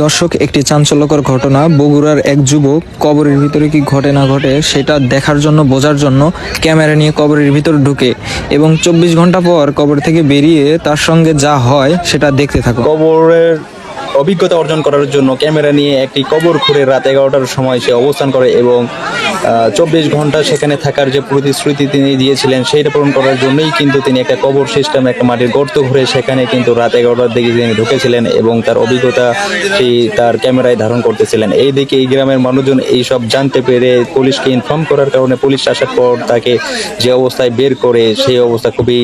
দর্শক, একটি চাঞ্চল্যকর ঘটনা। বগুড়ার এক যুবক কবরের ভিতরে কি ঘটে না ঘটে সেটা দেখার জন্য, বোঝার জন্য ক্যামেরা নিয়ে কবরের ভিতরে ঢুকে এবং 24 ঘন্টা পর কবর থেকে বেরিয়ে তার সঙ্গে যা হয় সেটা দেখতে থাকো। কবরের অভিজ্ঞতা অর্জন করার জন্য ক্যামেরা নিয়ে একটি কবর খুঁড়ে রাত 11টার সময় সে অবস্থান করে এবং 24 ঘন্টা সেখানে থাকার যে প্রতিশ্রুতি তিনি দিয়েছিলেন সেইটা পূরণ করার জন্যই কিন্তু তিনি একটা কবর সিস্টেম, একটা মাটির গর্ত ঘুরে সেখানে কিন্তু রাত 11টার দিকে তিনি ঢুকেছিলেন এবং তার অভিজ্ঞতা তার ক্যামেরায় ধারণ করতেছিলেন। এইদিকে এই গ্রামের মানুষজন এইসব জানতে পেরে পুলিশকে ইনফর্ম করার কারণে পুলিশ আসার পর তাকে যে অবস্থায় বের করে, সেই অবস্থা খুবই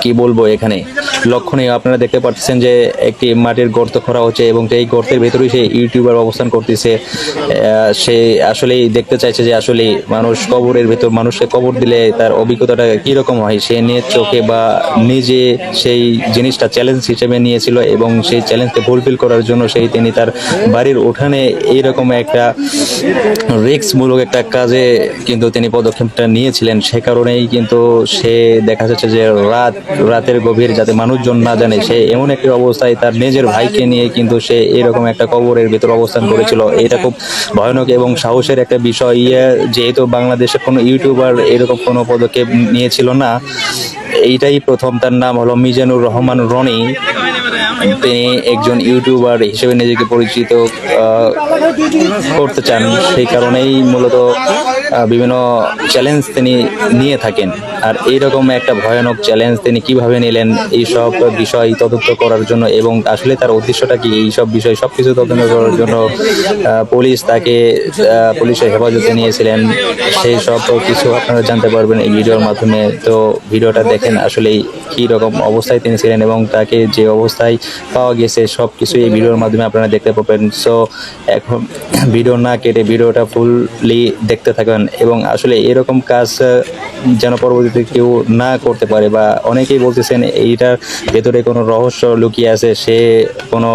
কি বলবো এখানে লক্ষণীয়। আপনারা দেখতে পাচ্ছেন যে একটি মাটির গর্ত খোঁড়া হচ্ছে এবং এই গর্তের ভেতরেই সেই ইউটিউবার অবস্থান করতেছে। সে আসলেই দেখতে চাইছে যে আসলে মানুষ কবরের ভেতর, মানুষকে কবর দিলে তার অভিজ্ঞতাটা কীরকম হয়। সে নিয়ে চোখে বা নিজে সেই জিনিসটা চ্যালেঞ্জ হিসেবে নিয়েছিল এবং সেই চ্যালেঞ্জকে ফুলফিল করার জন্য তিনি তার বাড়ির উঠানে এইরকম একটা রিস্কমূলক একটা কাজে কিন্তু তিনি পদক্ষেপটা নিয়েছিলেন। সে কারণেই কিন্তু সে দেখা যাচ্ছে যে রাতের গভীর, যাতে মানুষজন না জানে, সে এমন একটি অবস্থায় তার নিজের ভাইকে নিয়ে কিন্তু সে এরকম একটা কবরের ভেতর অবস্থান করেছিল। এটা খুব ভয়ানক এবং সাহসের একটা বিষয়। যেহেতু বাংলাদেশের কোনো ইউটিউবার এরকম কোনো পদক্ষেপ নিয়েছিল না, এইটাই প্রথম। তার নাম হলো মিজানুর রহমান রনি। তিনি একজন ইউটিউবার হিসেবে নিজেকে পরিচিত করতে চান, সেই কারণেই মূলত বিভিন্ন চ্যালেঞ্জ তিনি নিয়ে থাকেন। আর এইরকম একটা ভয়ানক চ্যালেঞ্জ তিনি কিভাবে নিলেন, এইসব বিষয় তদন্ত করার জন্য এবং আসলে তার উদ্দেশ্যটা কি, এইসব বিষয় সবকিছু তদন্ত করার জন্য পুলিশ তাকে পুলিশের হেফাজতে নিয়েছিলেন। সেই সব কিছু আপনারা জানতে পারবেন এই ভিডিওর মাধ্যমে। তো ভিডিওটা দেখেন আসলে কী রকম অবস্থায় তিনি ছিলেন এবং তাকে যে অবস্থায় পাওয়া গেছে সব কিছু এই ভিডিওর মাধ্যমে আপনারা দেখতে পাবেন। সো এখন ভিডিও না কেটে ভিডিওটা ফুললি দেখতে থাকেন এবং আসলে এরকম কাজ যেন পরবর্তীতে কেউ না করতে পারে। বা অনেকেই বলতেছেন এইটার ভেতরে কোনো রহস্য লুকিয়ে আছে, সে কোনো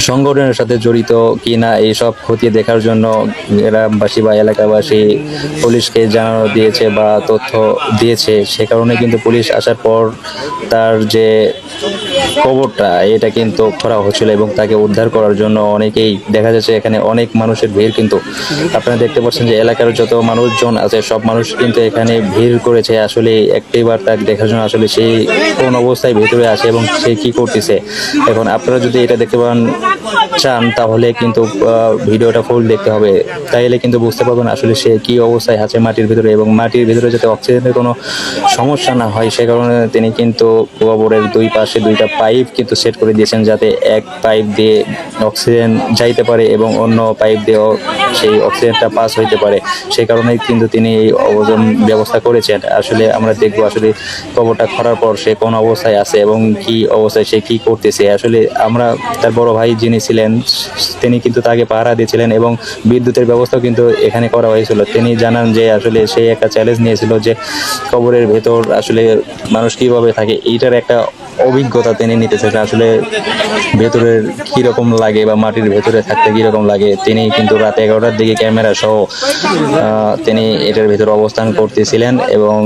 সংগঠনের সাথে জড়িত কি না, এইসব খতিয়ে দেখার জন্য গ্রামবাসী বা এলাকাবাসী পুলিশকে জানানো দিয়েছে বা তথ্য দিয়েছে। সে কারণে কিন্তু পুলিশ আসার পর তার যে কবরটা এটা কিন্তু করা হচ্ছিল এবং তাকে উদ্ধার করার জন্য অনেকেই দেখা যাচ্ছে এখানে অনেক মানুষের ভিড়। কিন্তু আপনারা দেখতে পাচ্ছেন যে এলাকার যত মানুষজন আছে সব মানুষ কিন্তু এখানে ভিড় করেছে আসলে একটিবার তাকে দেখার জন্য, আসলে সে কোন অবস্থায় ভেতরে আসে এবং সে কি করতেছে। এখন আপনারা যদি এটা দেখতে চান তাহলে কিন্তু ভিডিওটা ফুল দেখতে হবে, তাইলে কিন্তু বুঝতে পারবেন আসলে সে কি অবস্থায় আছে মাটির ভিতরে। এবং মাটির ভিতরে যাতে অক্সিজেনের কোনো সমস্যা না হয় সে কারণে তিনি কিন্তু কবরের দুই পাশে দুইটা পাইপ কিন্তু সেট করে দিয়েছেন, যাতে এক পাইপ দিয়ে অক্সিজেন যাইতে পারে এবং অন্য পাইপ দিয়েও সেই অক্সিজেনটা পাস হইতে পারে। সেই কারণেই কিন্তু তিনি এই ওজন ব্যবস্থা করেছেন। আসলে আমরা দেখবো আসলে কবরটা খোঁড়ার পর সে কোন অবস্থায় আছে এবং কি অবস্থায় সে কি করতেছে। আসলে আমরা তার বড় ভাই যিনি ছিলেন তিনি কিন্তু তাকে পাহারা দিয়েছিলেন এবং বিদ্যুতের ব্যবস্থাও কিন্তু এখানে করা হয়েছিল। তিনি জানান যে আসলে সে একটা চ্যালেঞ্জ নিয়েছিল যে কবরের ভেতর আসলে মানুষ কিভাবে থাকে, এইটার একটা অভিজ্ঞতা তিনি নিতে চাইছেন। আসলে ভেতরের কিরকম লাগে বা মাটির ভেতরে থাকতে কিরকম লাগে। তিনি কিন্তু রাত 11টার দিকে ক্যামেরা সহ তিনি এটার ভেতরে অবস্থান করতেছিলেন এবং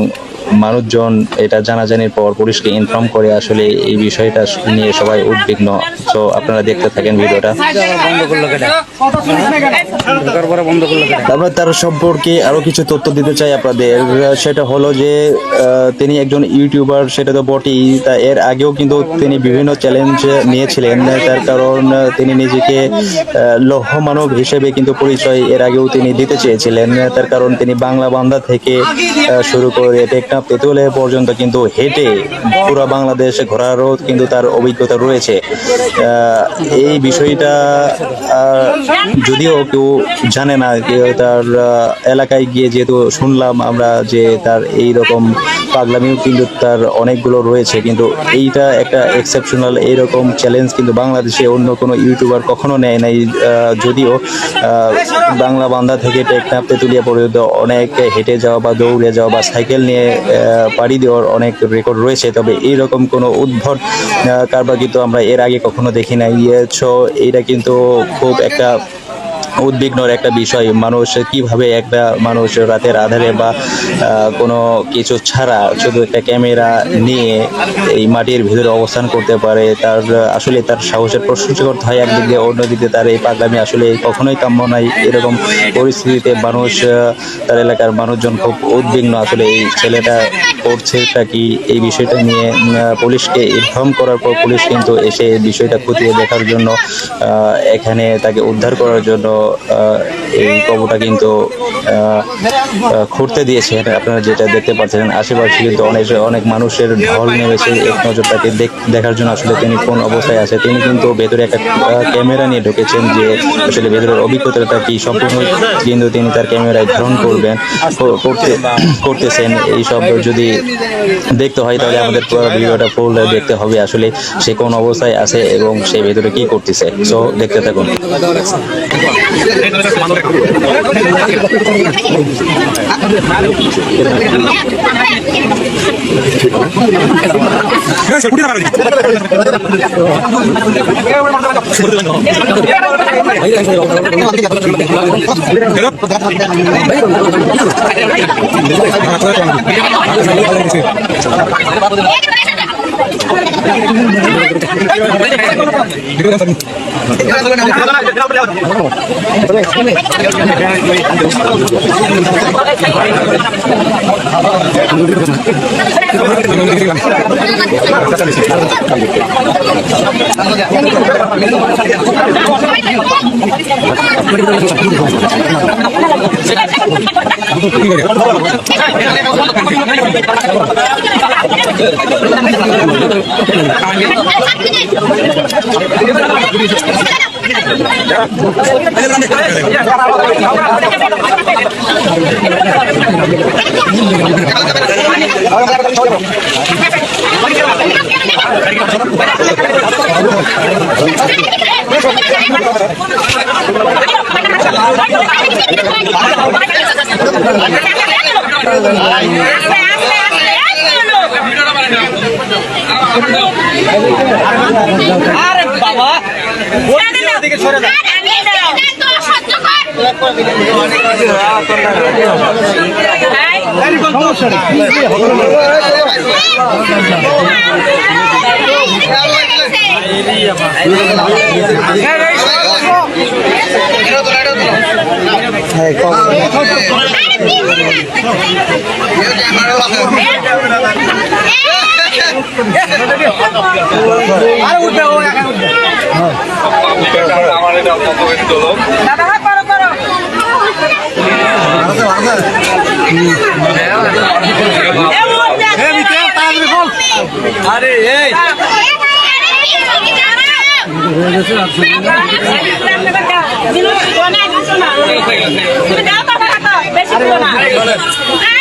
মানুষজন এটা জানাজানির পর পুলিশকে ইনফর্ম করে। আসলে এই বিষয়টা নিয়ে সবাই উদ্বিগ্ন। তো আপনারা দেখতে থাকেন ভিডিওটা। আমরা তার সম্পর্কে আরো কিছু তথ্য দিতে চাই আপনাদের। সেটা হলো যে তিনি একজন ইউটিউবার, সেটা তো বটেই, তা এর আগেও কিন্তু তিনি বিভিন্ন চ্যালেঞ্জ নিয়েছিলেন। তার কারণ তিনি নিজেকে লৌহ মানব হিসেবে কিন্তু পরিচয় এর আগেও তিনি দিতে চেয়েছিলেন। তার কারণ তিনি বাংলা বান্দা থেকে শুরু করে টেকনাফ তেতুলে পর্যন্ত কিন্তু হেঁটে পুরো বাংলাদেশ ঘোরারও কিন্তু তার অভিজ্ঞতা রয়েছে। এই বিষয়টা যদিও কেউ জানে না, তার এলাকায় গিয়ে যেহেতু শুনলাম আমরা যে তার এই রকম পাগলামিও কিন্তু তার অনেকগুলো রয়েছে। কিন্তু এইটা একটা এক্সেপশনাল, এইরকম চ্যালেঞ্জ কিন্তু বাংলাদেশে অন্য কোনো ইউটিউবার কখনো নেয় নাই। যদিও বাংলা বান্দা থেকে টেকনাফ তেতুলিয়া পর্যন্ত অনেক হেঁটে যাওয়া বা দৌড়ে যাওয়া বা সাইকেল নিয়ে পাড়ি দেওয়ার অনেক রেকর্ড রয়েছে, তবে এইরকম কোনো উদ্ভট কারবার কিন্তু আমরা এর আগে কখনো দেখি নাই। সো এইটা কিন্তু খুব একটা উদ্বিগ্নর একটা বিষয়। মানুষ কিভাবে একটা মানুষ রাতের আধারে বা কোনো কিছু ছাড়া শুধু একটা ক্যামেরা নিয়ে এই মাটির ভিতরে অবস্থান করতে পারে, তার আসলে তার সাহসের প্রশংসা করতে হয় একদিক দিয়ে, অন্যদিকে তার এই পাগলামি আসলে কখনোই কাম্য নাই। এরকম পরিস্থিতিতে মানুষ তার এলাকার মানুষজন খুব উদ্বিগ্ন, আসলে এই ছেলেটা করছেটা কি। এই বিষয়টা নিয়ে পুলিশকে ইনফর্ম করার পর পুলিশ কিন্তু এসে এই বিষয়টা খতিয়ে দেখার জন্য এখানে তাকে উদ্ধার করার জন্য এই কবরটা কিন্তু খুঁড়তে দিয়েছেন। আপনারা যেটা দেখতে পাচ্ছেন আশেপাশে কিন্তু অনেক মানুষের ঢল নেমেছে এক নজর তাকে দেখার জন্য আসলে তিনি কোন অবস্থায় আছে। তিনি কিন্তু ভেতরে একটা ক্যামেরা নিয়ে ঢুকেছেন যে আসলে ভেতরের অভিজ্ঞতাটা কি সম্পূর্ণ কিন্তু তিনি তার ক্যামেরায় ধারণ করতেছেন। এইসব যদি দেখতে হয় তাহলে আমাদের পুরো ভিডিওটা ফুল দেখতে হবে, আসলে সে কোন অবস্থায় আছে এবং সে ভেতরে কি করতেছে। সো দেখতে থাকুন। আরে বাবা দিকে সরে যা আরে উঠবে ও একা উঠবে আমার এটা কত বেশি হলো দাদা করো করো আরে এই বেশি